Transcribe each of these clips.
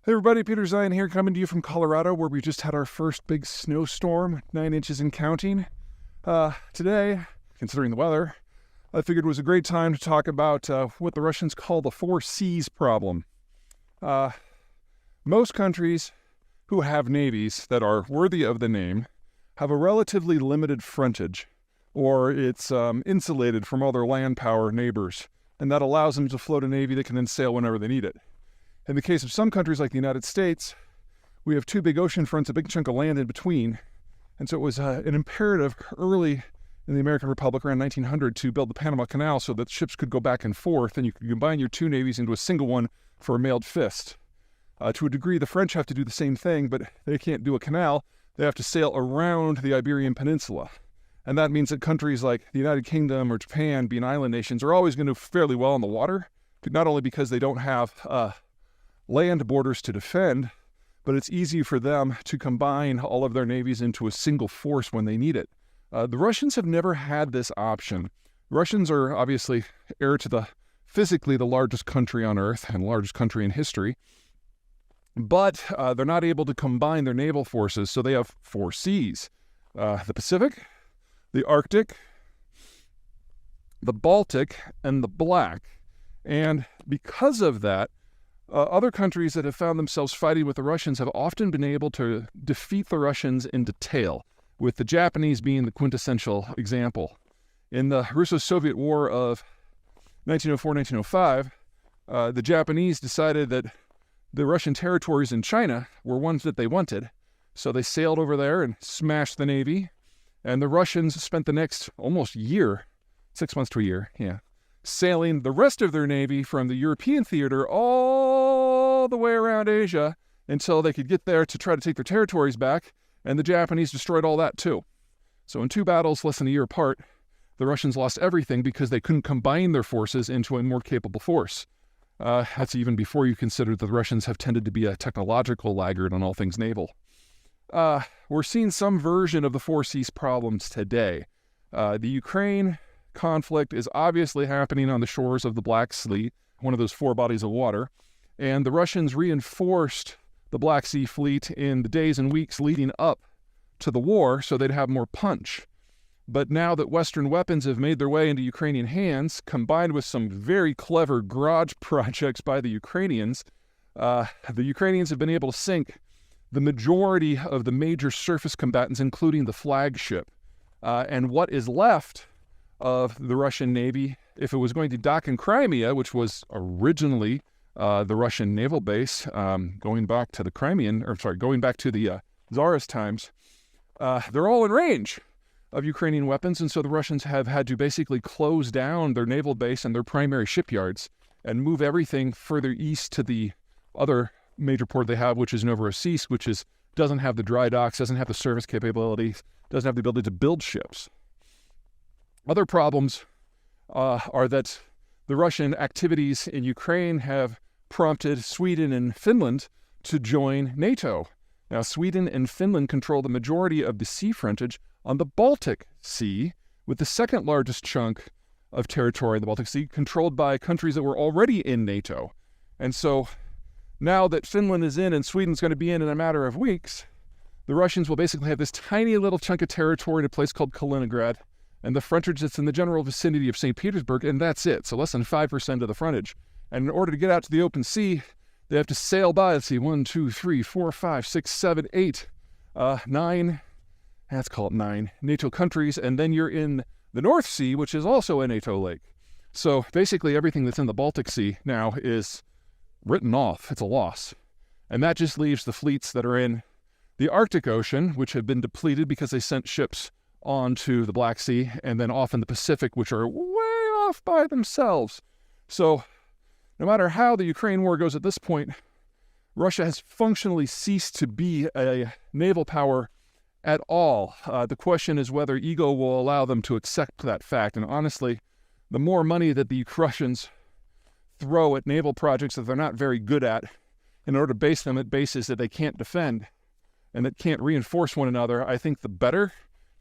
Hey everybody, Peter Zeihan here, coming to you from Colorado, where we just had our first big snowstorm, 9 inches and counting. Today, considering the weather, I figured it was a great time to talk about what the Russians call the 4Cs problem. Most countries who have navies that are worthy of the name have a relatively limited frontage, or it's insulated from other land power neighbors, and that allows them to float a navy that can then sail whenever they need it. In the case of some countries like the United States, we have two big ocean fronts, a big chunk of land in between. And so it was an imperative early in the American Republic around 1900 to build the Panama Canal so that ships could go back and forth and you could combine your two navies into a single one for a mailed fist. To a degree, the French have to do the same thing, but they can't do a canal. They have to sail around the Iberian Peninsula. And that means that countries like the United Kingdom or Japan, being island nations, are always going to do fairly well in the water, not only because they don't have land borders to defend, but it's easy for them to combine all of their navies into a single force when they need it. The Russians have never had this option. Russians are obviously heir to physically the largest country on earth and largest country in history, but they're not able to combine their naval forces, so they have 4Cs. The Pacific, the Arctic, the Baltic, and the Black. And because of that, other countries that have found themselves fighting with the Russians have often been able to defeat the Russians in detail, with the Japanese being the quintessential example. In the Russo-Soviet War of 1904-1905, the Japanese decided that the Russian territories in China were ones that they wanted, so they sailed over there and smashed the navy, and the Russians spent the next almost year, 6 months to a year, sailing the rest of their navy from the European theater all the way around Asia until they could get there to try to take their territories back, and the Japanese destroyed all that too. So in two battles less than a year apart, the Russians lost everything because they couldn't combine their forces into a more capable force. That's even before you consider that the Russians have tended to be a technological laggard on all things naval. We're seeing some version of the 4Cs problems today. The Ukraine conflict is obviously happening on the shores of the Black Sea, one of those four bodies of water, and the Russians reinforced the Black Sea fleet in the days and weeks leading up to the war so they'd have more punch. But now that Western weapons have made their way into Ukrainian hands, combined with some very clever garage projects by the Ukrainians have been able to sink the majority of the major surface combatants, including the flagship. And what is left of the Russian Navy, if it was going to dock in Crimea, which was originally the Russian naval base, going back to the Tsarist times, they're all in range of Ukrainian weapons, and so the Russians have had to basically close down their naval base and their primary shipyards and move everything further east to the other major port they have, which is Novorossiysk, which doesn't have the dry docks, doesn't have the service capabilities, doesn't have the ability to build ships. Other problems are that the Russian activities in Ukraine have prompted Sweden and Finland to join NATO. Now, Sweden and Finland control the majority of the sea frontage on the Baltic Sea, with the second largest chunk of territory in the Baltic Sea controlled by countries that were already in NATO. And so now that Finland is in and Sweden's going to be in a matter of weeks, the Russians will basically have this tiny little chunk of territory in a place called Kaliningrad, and the frontage that's in the general vicinity of St. Petersburg, and that's it. So less than 5% of the frontage. And in order to get out to the open sea, they have to sail by, let's see, 1, 2, 3, 4, 5, 6, 7, 8, 9, let's call it 9 NATO countries, and then you're in the North Sea, which is also a NATO lake. So basically everything that's in the Baltic Sea now is written off. It's a loss. And that just leaves the fleets that are in the Arctic Ocean, which have been depleted because they sent ships onto the Black Sea, and then off in the Pacific, which are way off by themselves. So no matter how the Ukraine war goes at this point, Russia has functionally ceased to be a naval power at all. The question is whether ego will allow them to accept that fact. And honestly, the more money that the Russians throw at naval projects that they're not very good at, in order to base them at bases that they can't defend and that can't reinforce one another, I think the better,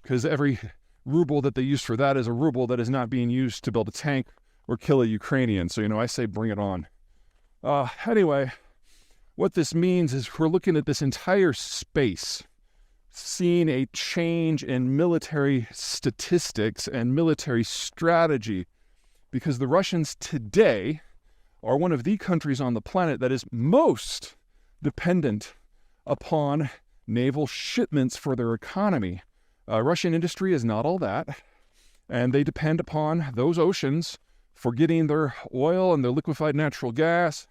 because every ruble that they use for that is a ruble that is not being used to build a tank or kill a Ukrainian. So, I say bring it on. Anyway, what this means is we're looking at this entire space, seeing a change in military statistics and military strategy, because the Russians today are one of the countries on the planet that is most dependent upon naval shipments for their economy. Russian industry is not all that, and they depend upon those oceans for getting their oil and their liquefied natural gas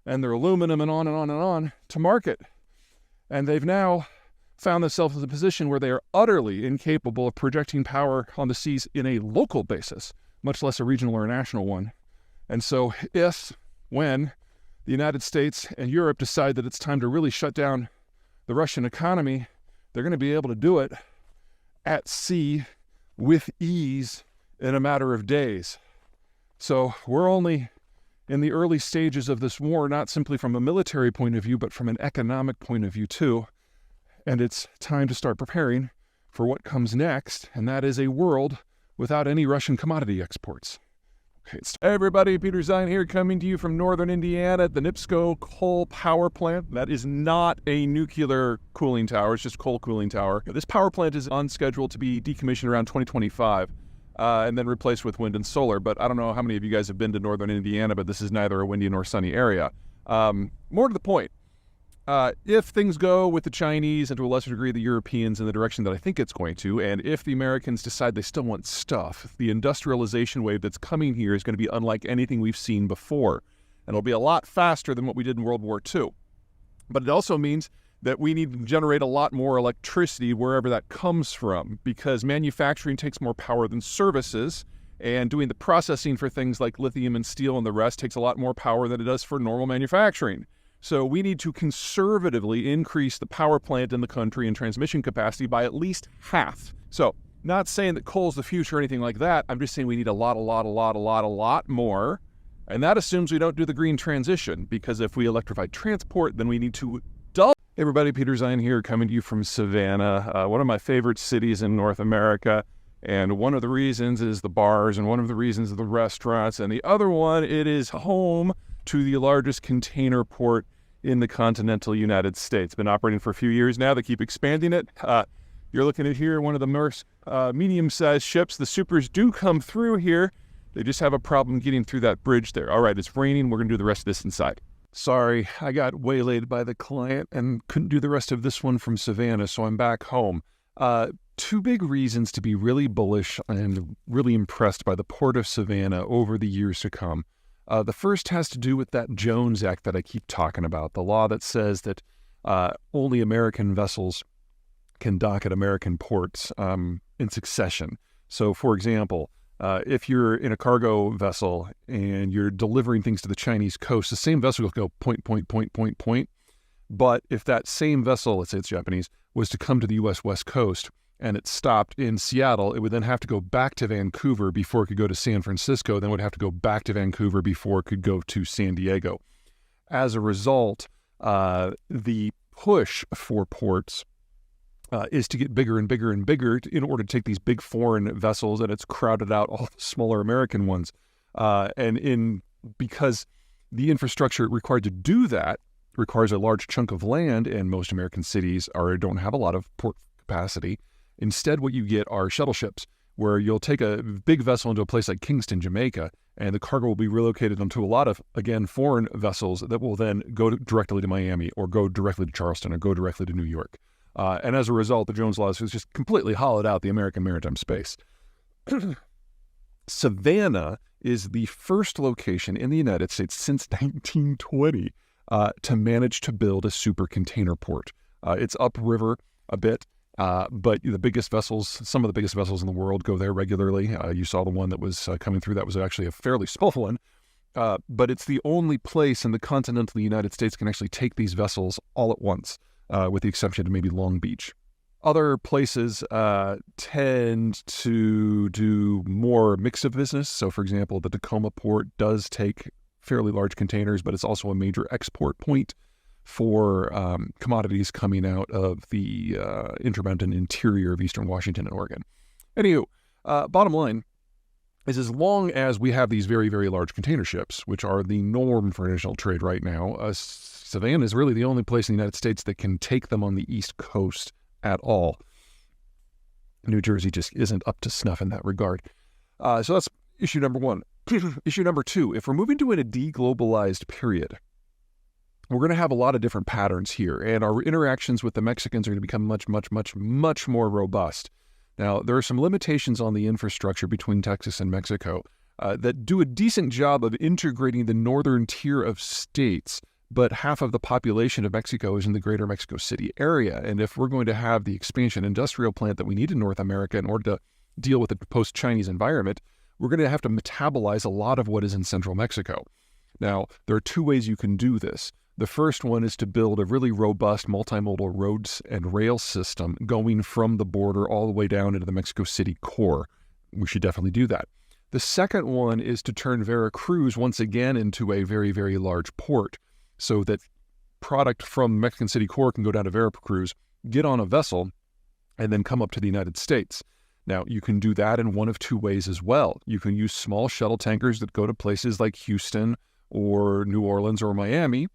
and their aluminum and on and on and on to market. And they've now found themselves in a position where they are utterly incapable of projecting power on the seas in a local basis, much less a regional or a national one. And so when the United States and Europe decide that it's time to really shut down the Russian economy, they're going to be able to do it at sea with ease in a matter of days. So we're only in the early stages of this war, not simply from a military point of view, but from an economic point of view too. And it's time to start preparing for what comes next, and that is a world without any Russian commodity exports. Okay, hey everybody, Peter Zeihan here, coming to you from northern Indiana at the NIPSCO coal power plant. That is not a nuclear cooling tower, it's just a coal cooling tower. This power plant is on schedule to be decommissioned around 2025 and then replaced with wind and solar. But I don't know how many of you guys have been to northern Indiana, but this is neither a windy nor sunny area. More to the point, if things go with the Chinese and to a lesser degree the Europeans in the direction that I think it's going to, and if the Americans decide they still want stuff, the industrialization wave that's coming here is going to be unlike anything we've seen before. And it'll be a lot faster than what we did in World War II. But it also means that we need to generate a lot more electricity wherever that comes from, because manufacturing takes more power than services, and doing the processing for things like lithium and steel and the rest takes a lot more power than it does for normal manufacturing. So we need to conservatively increase the power plant in the country and transmission capacity by at least half. So not saying that coal is the future or anything like that. I'm just saying we need a lot more. And that assumes we don't do the green transition, because if we electrify transport, then we need to double. Hey everybody, Peter Zeihan here, coming to you from Savannah, one of my favorite cities in North America. And one of the reasons is the bars, and one of the reasons is the restaurants, and the other one, it is home to the largest container port in the continental United States. Been operating for a few years now. They keep expanding it. You're looking at here one of the medium-sized ships. The supers do come through here. They just have a problem getting through that bridge there. All right, it's raining. We're going to do the rest of this inside. Sorry, I got waylaid by the client and couldn't do the rest of this one from Savannah, so I'm back home. Two big reasons to be really bullish and really impressed by the Port of Savannah over the years to come. The first has to do with that Jones Act that I keep talking about, the law that says that only American vessels can dock at American ports in succession. So, for example, if you're in a cargo vessel and you're delivering things to the Chinese coast, the same vessel will go point. But if that same vessel, let's say it's Japanese, was to come to the U.S. West Coast and it stopped in Seattle, it would then have to go back to Vancouver before it could go to San Francisco, then would have to go back to Vancouver before it could go to San Diego. As a result, the push for ports is to get bigger and bigger and bigger in order to take these big foreign vessels, and it's crowded out all the smaller American ones. Because the infrastructure required to do that requires a large chunk of land, and most American cities don't have a lot of port capacity. Instead, what you get are shuttle ships, where you'll take a big vessel into a place like Kingston, Jamaica, and the cargo will be relocated onto a lot of, again, foreign vessels that will then go directly to Miami or go directly to Charleston or go directly to New York. And as a result, the Jones Law has just completely hollowed out the American maritime space. Savannah is the first location in the United States since 1920 to manage to build a super container port. It's upriver a bit, but the biggest vessels, some of the biggest vessels in the world go there regularly. You saw the one that was coming through. That was actually a fairly small one. But it's the only place in the continental United States can actually take these vessels all at once, with the exception of maybe Long Beach. Other places tend to do more mix of business. So, for example, the Tacoma port does take fairly large containers, but it's also a major export point for commodities coming out of the intermountain interior of eastern Washington and Oregon. Anywho, bottom line, is as long as we have these very, very large container ships, which are the norm for international trade right now, Savannah is really the only place in the United States that can take them on the East Coast at all. New Jersey just isn't up to snuff in that regard. So that's issue number one. Issue number two, if we're moving to a deglobalized period, we're going to have a lot of different patterns here, and our interactions with the Mexicans are going to become much, much, much, much more robust. Now, there are some limitations on the infrastructure between Texas and Mexico that do a decent job of integrating the northern tier of states, but half of the population of Mexico is in the greater Mexico City area. And if we're going to have the expansion industrial plant that we need in North America in order to deal with the post-Chinese environment, we're going to have to metabolize a lot of what is in central Mexico. Now, there are two ways you can do this. The first one is to build a really robust multimodal roads and rail system going from the border all the way down into the Mexico City core. We should definitely do that. The second one is to turn Veracruz once again into a very, very large port so that product from Mexican City core can go down to Veracruz, get on a vessel, and then come up to the United States. Now, you can do that in one of two ways as well. You can use small shuttle tankers that go to places like Houston or New Orleans or Miami.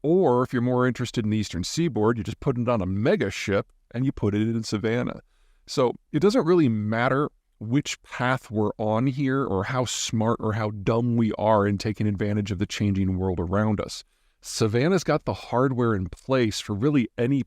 Or if you're more interested in the Eastern Seaboard, you just put it on a mega ship and you put it in Savannah. So it doesn't really matter which path we're on here or how smart or how dumb we are in taking advantage of the changing world around us. Savannah's got the hardware in place for really any